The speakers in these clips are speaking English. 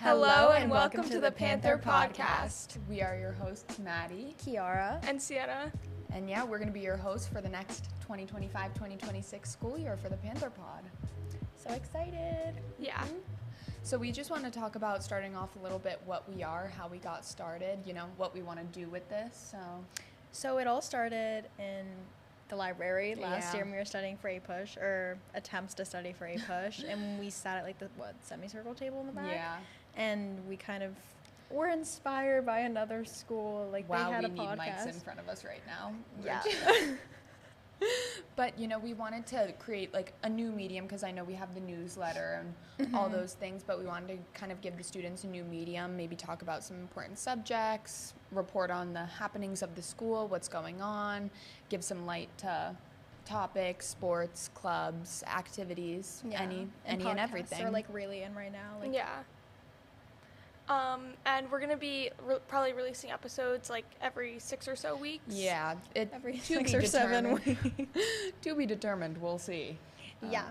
Hello and welcome to the Panther podcast. We are your hosts, Maddie, Kiara, and Sienna. And yeah, we're going to be your hosts for the next 2025-2026 school year for the Panther pod. So excited. Yeah. So we just want to talk about starting off a little bit what we are, how we got started, what we want to do with this. So it all started in the library last year when we were studying for APUSH, or attempts to study for APUSH, and we sat at the semicircle table in the back. Yeah. And we kind of were inspired by another school. They had a podcast. Wow, we need mics in front of us right now. Yeah. But, we wanted to create, a new medium, because I know we have the newsletter and all those things, but we wanted to kind of give the students a new medium, maybe talk about some important subjects, report on the happenings of the school, what's going on, give some light to topics, sports, clubs, activities, any and everything. Are really in right now. Yeah. And we're going to be probably releasing episodes every 6 or so weeks. Yeah. Every 6 or 7 weeks. To be determined, we'll see. Yeah.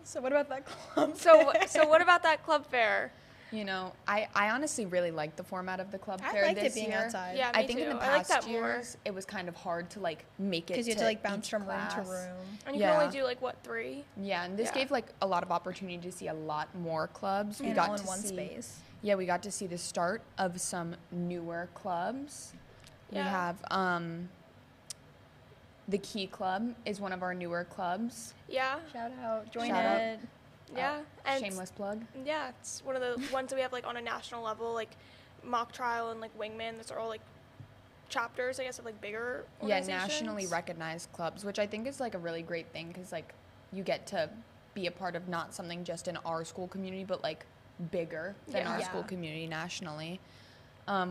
So what about that club fair? So what about that club fair? I honestly really like the format of the club fair liked this it being year. outside. Yeah, I think too. in the past years, it was kind of hard to make it because you had to bounce from class. room to room. And you can only do 3? Yeah, and this gave a lot of opportunity to see a lot more clubs. We got all in one space. Yeah, we got to see the start of some newer clubs. Yeah. We have the Key Club is one of our newer clubs. Yeah. Shout out. Join Shout out. it. Yeah. And shameless plug. Yeah, it's one of the ones that we have on a national level, Mock Trial and Wingman. Those are all chapters, I guess, of bigger organizations. Yeah, nationally recognized clubs, which I think is a really great thing because you get to be a part of not something just in our school community, but bigger than our school community nationally.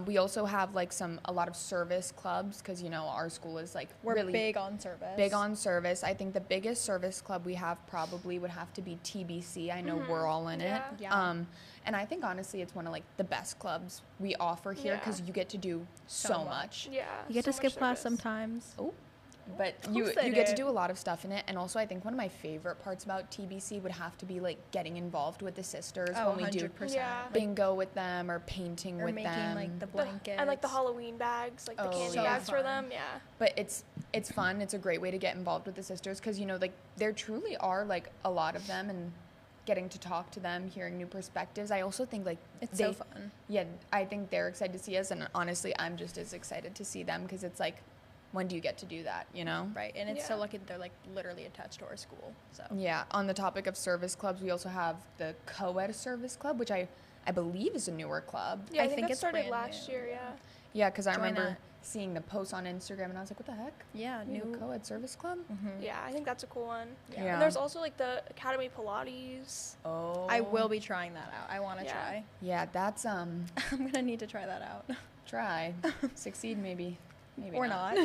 We also have a lot of service clubs because our school is we're really big on service. Big on service. I think the biggest service club we have probably would have to be TBC. I know we're all in it. Yeah. And I think honestly it's one of the best clubs we offer here because you get to do so much. Yeah. You get so to skip class service. sometimes. Oh. But you get to do a lot of stuff in it. And also I think one of my favorite parts about TBC would have to be getting involved with the sisters when we 100%. do bingo with them or painting or with making them. the blankets. And the Halloween bags, the candy yeah. bags So for fun. them, yeah. But it's fun. It's a great way to get involved with the sisters because, there truly are, a lot of them and getting to talk to them, hearing new perspectives. I also think, it's so fun. Yeah, I think they're excited to see us. And honestly, I'm just as excited to see them because it's when do you get to do that, Right, and it's so lucky that they're, literally attached to our school, so. Yeah, on the topic of service clubs, we also have the co-ed service club, which I believe is a newer club. Yeah, I think it it started brand last new. year, yeah. Yeah, because I Join remember it. seeing the posts on Instagram, and I was like, what the heck? Yeah, We have new a co-ed service club? Mm-hmm. Yeah, I think that's a cool one. Yeah. And there's also the Academy Pilates. Oh. I will be trying that out. I want to Yeah. try. Yeah, that's, I'm going to need to try that out. try. Succeed, maybe. Maybe or not.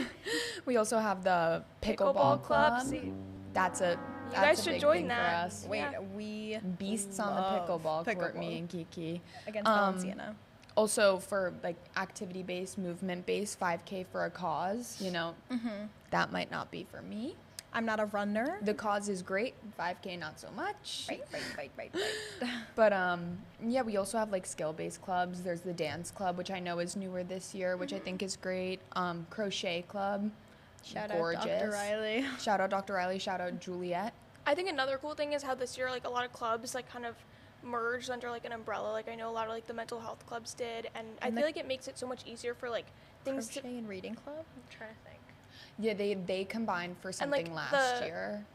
We also have the pickleball club. See, That's a you guys a should big join thing that. For us. Wait, Yeah. we Beasts on the love pickleball court, me and Kiki. against Valenciana. Also for activity-based, movement-based, 5K for a cause, that might not be for me. I'm not a runner. The cause is great, 5K not so much. Right. But yeah, we also have skill-based clubs. There's the dance club, which I know is newer this year, which I think is great. Crochet club, Shout gorgeous. out Dr. Riley. Shout out Dr. Riley. Shout out Juliet. I think another cool thing is how this year, a lot of clubs, kind of merged under, an umbrella. I know a lot of, the mental health clubs did, and I feel it makes it so much easier for, things Crochet to... and reading club? I'm trying to think. Yeah, they combined for something last year.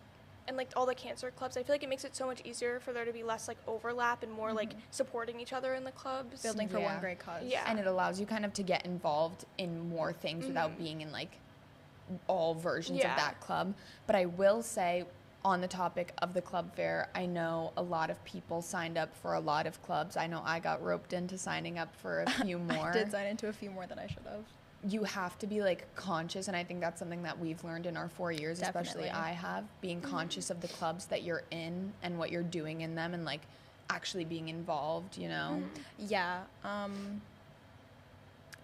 And, all the cancer clubs, I feel it makes it so much easier for there to be less, overlap and more, supporting each other in the clubs. Building for one great cause. Yeah. And it allows you kind of to get involved in more things without being in, all versions of that club. But I will say, on the topic of the club fair, I know a lot of people signed up for a lot of clubs. I know I got roped into signing up for a few more. I did sign into a few more than I should have. You have to be conscious, and I think that's something that we've learned in our 4 years. Definitely. Especially I have, being conscious of the clubs that you're in and what you're doing in them, and actually being involved, Yeah.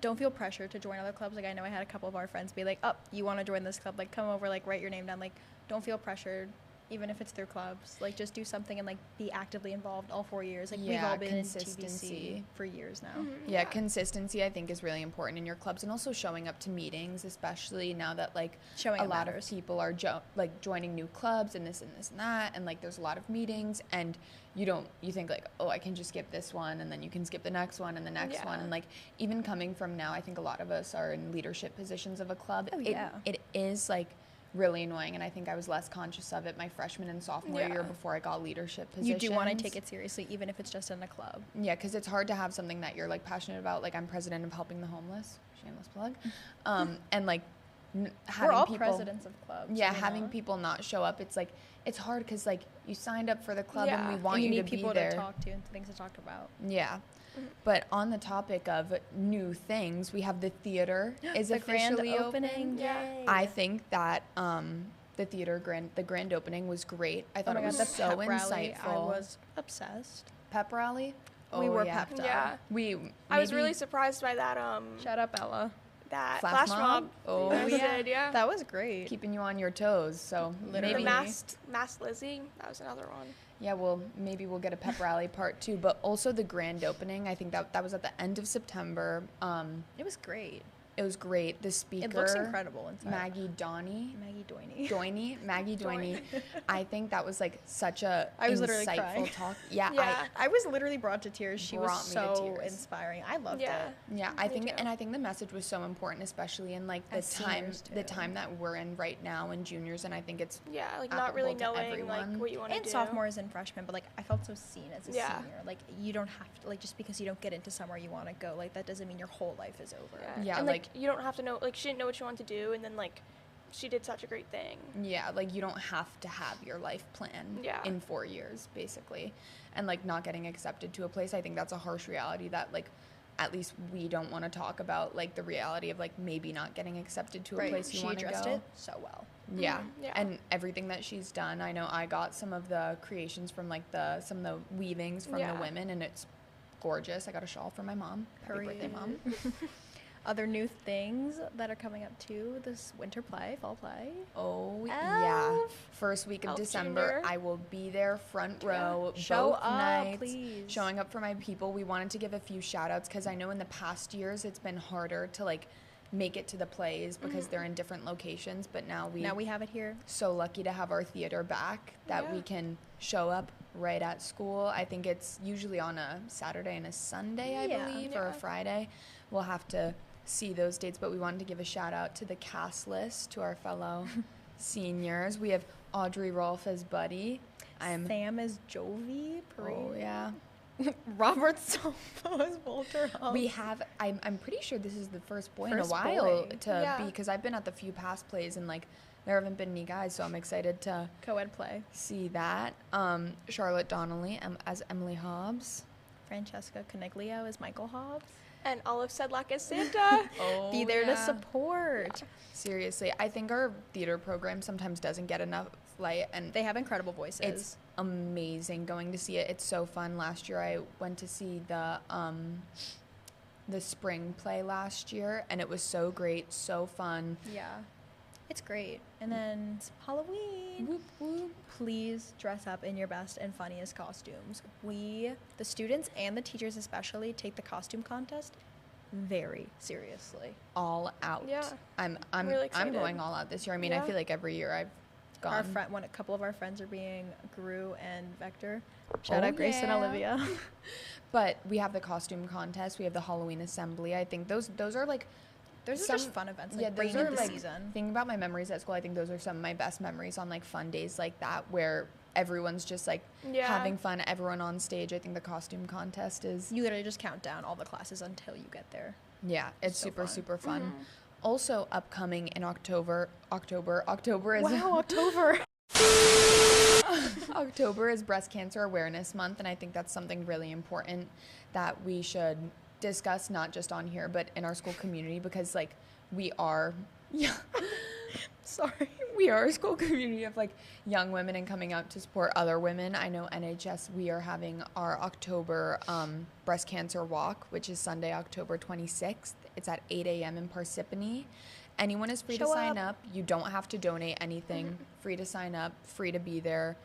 Don't feel pressure to join other clubs. I know I had a couple of our friends be like, oh, you want to join this club, come over, write your name down. Don't feel pressured even if it's through clubs. Like, just do something and, like, be actively involved all 4 years. Like, we've Yeah, all been in consistency. TBC for years now. Mhm. Yeah, consistency I think is really important in your clubs, and also showing up to meetings, especially now that like Showing a up lot matters. of people are like joining new clubs and this and this and that, and like there's a lot of meetings, and you think like, oh, I can just skip this one, and then you can skip the next one and the next one, Yeah. and like even coming from now, I think a lot of us are in leadership positions of a club. Oh, yeah. It is like really annoying, and I think I was less conscious of it my freshman and sophomore Yeah. year before I got leadership You positions. do want to take it seriously, even if it's just in a club. Yeah, because it's hard to have something that you're like passionate about. Like I'm president of helping the homeless, shameless plug, and like having We're all people, presidents of clubs. yeah, you having know? people not show up. It's like it's hard because like you signed up for the club and we Yeah. want And you you need to be people there. to talk to and things to talk about. Yeah. Mhm. But on the topic of new things, we have the theater is The grand officially opening. Yeah. Yay. I think that the theater grand opening was great. I Oh thought my it God, was the so pep rally, insightful. I was obsessed. Pep rally. We were yeah. pepped up. Yeah. We. I was maybe- really surprised by that Shout out Bella. that Flash flash mob? mob. Oh, you guys yeah. did, yeah. That was great. keeping you on your toes. So Literally. The maybe masked Lizzie, that was another one. yeah, well maybe we'll get a pep rally part 2, but also the grand opening. I think that was at the end of September. It was great. It was great. The speaker It looks incredible inside. Maggie Downey. Maggie Doiney. I think that was like such a I was literally insightful crying. talk. Yeah, Yeah. I was literally brought to tears. She was Brought me to so tears. inspiring. I loved Yeah. it. I Me think, too. and I think the message was so important, especially in like the As seniors, the too. time that we're in right now in juniors, and I think it's Yeah, like not really applicable to knowing like everyone. what you want to And do. sophomores and freshmen, but like I felt so seen as a Yeah. senior. Like you don't have to, like, just because you don't get into somewhere you want to go, like that doesn't mean your whole life is over. Yeah, and like- you don't have to know. Like she didn't know what she wanted to do, and then like she did such a great thing. Yeah, like you don't have to have your life plan Yeah. in 4 years, basically. And like not getting accepted to a place, I think that's a harsh reality that like at least we don't want to talk about, like the reality of like maybe not getting accepted to a Right. place you She want to addressed go. it so well. Yeah. Yeah. And everything that she's done, I know I got some of the creations from like some of the weavings from Yeah. the women, and it's gorgeous. I got a shawl for my mom. Happy birthday, Mom. Other new things that are coming up too: this winter play, fall play. Oh yeah. Elf. First week of Elf December, Junior. I will be there front Yeah. row Show both up, nights. please. Showing up for my people. We wanted to give a few shout outs because I know in the past years it's been harder to like make it to the plays because they're in different locations, but now Now we have it here. so lucky to have our theater back that we Yeah. can show up right at school. I think it's usually on a Saturday and a Sunday, I Yeah. believe, or a Yeah. Friday. We'll have to see those dates, but we wanted to give a shout out to the cast list, to our fellow seniors. We have Audrey Rolfe as Buddy. Sam is Jovi. Oh yeah. Robert Sopo as Walter Hull. We have. I'm pretty sure this is the first boy in a First while boy. to Yeah. be, because I've been at the few past plays and like there haven't been any guys, so I'm excited to co-ed play. see that. Charlotte Donnelly as Emily Hobbs. Francesca Coniglio is Michael Hobbs. And Olive Sedlak as Santa. Oh, Be there to support. Seriously, I think our theater program sometimes doesn't get enough light, and They have incredible voices. it's amazing going to see it. It's so fun. Last year I went to see the spring play last year, and it was so great, so fun. yeah. It's great. And then Halloween. Whoop, whoop. Please dress up in your best and funniest costumes. We, the students and the teachers especially, take the costume contest very seriously. All out. Yeah. I'm Really excited. going all out this year. I mean, I Yeah. feel like every year I've gone. A couple of our friends are being Gru and Vector. Shout Oh, out Grace and yeah. Olivia. But we have the costume contest. We have the Halloween assembly. I think those are like Those are just fun events, like yeah, those bringing are in the like season. thinking about my memories at school. I think those are some of my best memories on like fun days like that where everyone's just like Yeah. having fun. Everyone on stage. I think the costume contest is You literally just count down all the classes until you get there. yeah, it's so super fun. super fun. Mm-hmm. Also upcoming in October is Wow, October. October is Breast Cancer Awareness Month, and I think that's something really important that we should discuss, not just on here, but in our school community, because like we are, yeah, Sorry. we are a school community of like young women and coming out to support other women. I know NHS, we are having our October breast cancer walk, which is Sunday, October 26th. It's at 8 a.m. in Parsippany. anyone is free to Show sign up. up. You don't have to donate anything. Free to sign up, free to be there.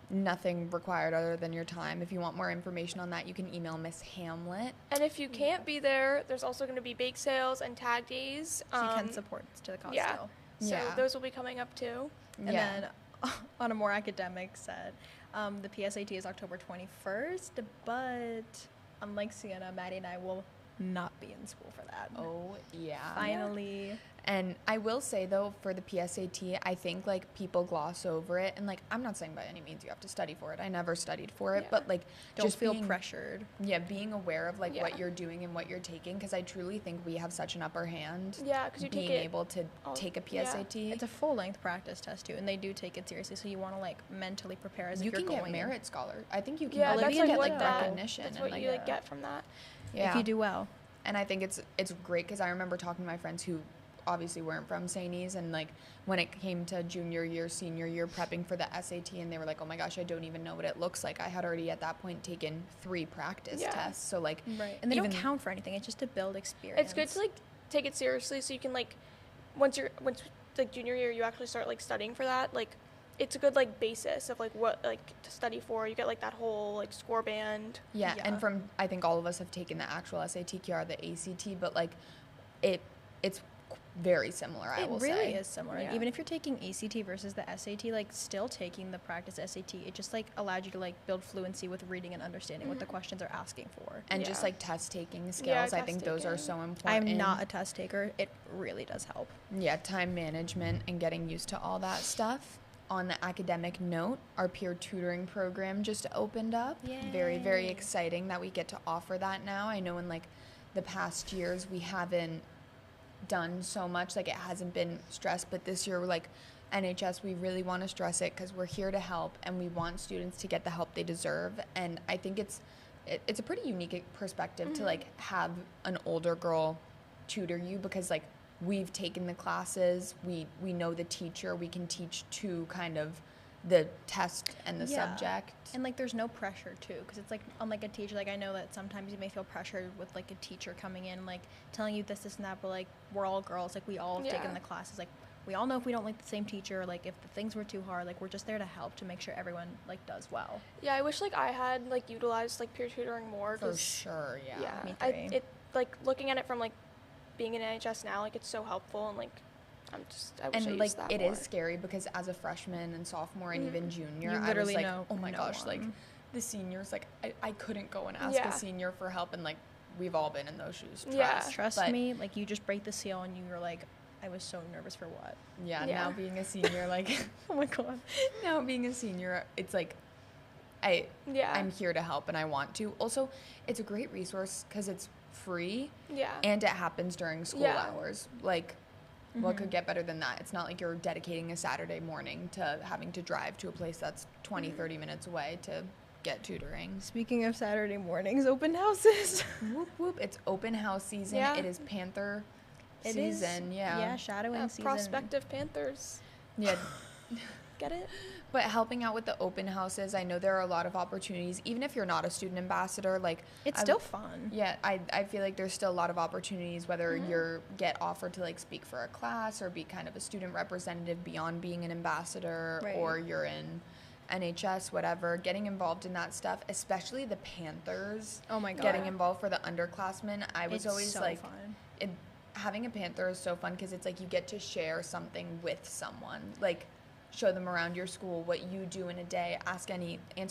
Nothing required other than your time. If you want more information on that, you can email Miss Hamlet. And if you can't be there, there's also going to be bake sales and tag days. So you can support to the cost yeah. still. So Yeah. those will be coming up too. And then on a more academic set, the PSAT is October 21st, but unlike Sienna, Maddie and I will not be in school for that. Oh, yeah. Finally. And I will say, though, for the PSAT, I think, like, people gloss over it. And, like, I'm not saying by any means you have to study for it. I never studied for it. Yeah. But, like, Don't just feel being, pressured. Yeah, being aware of, like, Yeah. what you're doing and what you're taking. Because I truly think we have such an upper hand. Yeah, because you being take it. able to take a yeah. PSAT. It's a full-length practice test, too, and they do take it seriously, so you want to, like, mentally prepare as you if you're can going get in. merit scholar. I think you can Yeah, Olivia that's can like get, what like, that, recognition. That's and, what like, you like get from that. yeah. If you do well. And I think it's great because I remember talking to my friends who obviously weren't from St. E's, and like when it came to junior year, senior year prepping for the SAT, and they were like, oh my gosh, I don't even know what it looks like. I had already at that point taken 3 practice Yeah. tests. So like, Right. And they don't even- count for anything. It's just to build experience. It's good to like take it seriously so you can like once like junior year you actually start like studying for that, like it's a good like basis of like what like to study for. You get like that whole like score band. yeah. Yeah. And from, I think all of us have taken the actual SAT, Kiara, the ACT, but like it's very similar, I will It say. really is similar. And Yeah. even if you're taking ACT versus the SAT, like still taking the practice SAT, it just like allowed you to like build fluency with reading and understanding what the questions are asking for. And just Yeah. like test taking skills, I think those are test-taking. so important. I'm not a test taker. It really does help. Yeah, time management and getting used to all that stuff. On the academic note, our peer tutoring program just opened up. Very, very Yay. exciting that we get to offer that now. I know in like the past years we haven't done so much, like it hasn't been stressed, but this year like NHS, we really want to stress it because we're here to help and we want students to get the help they deserve. And I think it's a pretty unique perspective to like have an older girl tutor you, because like we've taken the classes, we know the teacher, we can teach to kind of the test and the Yeah. subject. And like there's no pressure too, because it's like unlike a teacher, like I know that sometimes you may feel pressured with like a teacher coming in like telling you this and that, but like we're all girls, like we all have taken Yeah. the classes, like we all know if we don't like the same teacher, like if the things were too hard, like we're just there to help to make sure everyone like does well. Yeah, I wish like I had like utilized like peer tutoring more. For 'cause, sure, yeah. Yeah, Me I three. it like looking at it from like being in NHS now, like it's so helpful and like I wish I And used like that it more. is scary because as a freshman and sophomore and even junior, You I literally was like, know oh my no gosh, like one. the seniors, like I couldn't go and ask Yeah. a senior for help, and like we've all been in those shoes. Yeah. Trust But, me, like you just break the seal and you're like, I was so nervous for what? Yeah, Yeah. now being a senior, like Oh my god. now being a senior, it's like Yeah. I'm here to help and I want to. Also, it's a great resource because it's free yeah. and it happens during school Yeah. hours. Like, what could get better than that? It's not like you're dedicating a Saturday morning to having to drive to a place that's 20, 30 minutes away to get tutoring. Speaking of Saturday mornings, open houses. Whoop, whoop. It's open house season. Yeah. It is Panther It is, season. Yeah, shadowing Yeah, season. prospective Panthers. Yeah. Get it? But helping out with the open houses, I know there are a lot of opportunities. Even if you're not a student ambassador, like It's I still would- fun. Yeah, I feel like there's still a lot of opportunities, whether you're get offered to like speak for a class or be kind of a student representative beyond being an ambassador, Right. or you're in NHS, whatever. Getting involved in that stuff, especially the Panthers. Oh my god. Getting involved for the underclassmen, I was It's always so like, fun. having a Panther is so fun because it's like you get to share something with someone, like show them around your school, what you do in a day, answer